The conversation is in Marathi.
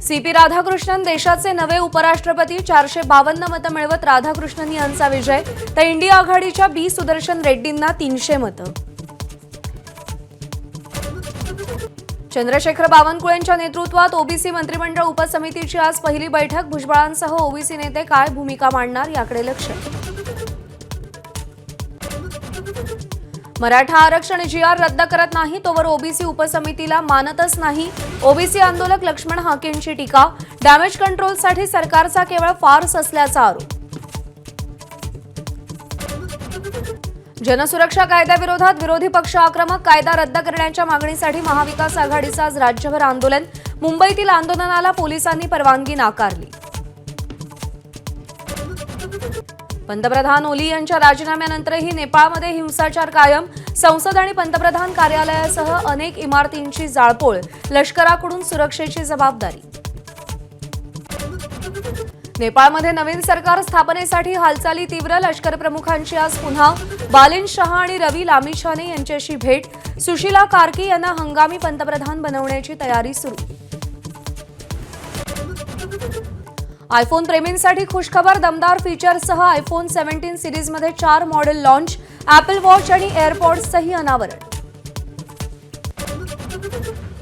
सीपी राधाकृष्णन देशाचे नवे उपराष्ट्रपती 452 मतं मिळवत राधाकृष्णन यांचा विजय तर इंडिया आघाडीच्या बी सुदर्शन रेड्डींना 300 मतं। चंद्रशेखर बावनकुळेंच्या नेतृत्वात ओबीसी मंत्रिमंडळ उपसमितीची आज पहिली बैठक। भुजबळांसह ओबीसी नेते काय भूमिका मांडणार याकडे लक्ष। मराठा आरक्षण जीआर रद्द करत नाही तोवर ओबीसी उपसमितीला मानतच नाही। ओबीसी आंदोलक लक्ष्मण हाकेंची टीका। डॅमेज कंट्रोलसाठी सरकारचा केवळ फार्स असल्याचा आरोप। जनसुरक्षा कायद्याविरोधात विरोधी पक्ष आक्रमक। कायदा रद्द करण्याच्या मागणीसाठी महाविकास आघाडीचं आज राज्यभर आंदोलन। मुंबईतील आंदोलनाला पोलिसांनी परवानगी नाकारली। पंतप्रधान ओली यांच्या राजीनाम्यानंतरही नेपाळमध्ये हिंसाचार कायम। संसद आणि पंतप्रधान कार्यालयासह अनेक इमारतींची जाळपोळ। लष्कराकडून सुरक्षेची जबाबदारी। नेपाळमध्ये नवीन सरकार स्थापनेसाठी हालचाली तीव्र। लष्कर प्रमुखांची आज पुन्हा बालिन शहा आणि रवी लामिछाने यांच्याशी भेट। सुशीला कार्की यांना हंगामी पंतप्रधान बनवण्याची तयारी सुरू। आयफोन प्रेमींसाठी खुशखबर। दमदार फीचर्ससह आयफोन 17 सीरीजमध्ये 4 मॉडेल लॉन्च। ॲपल वॉच आणि एअरपॉड्सचंही अनावरण।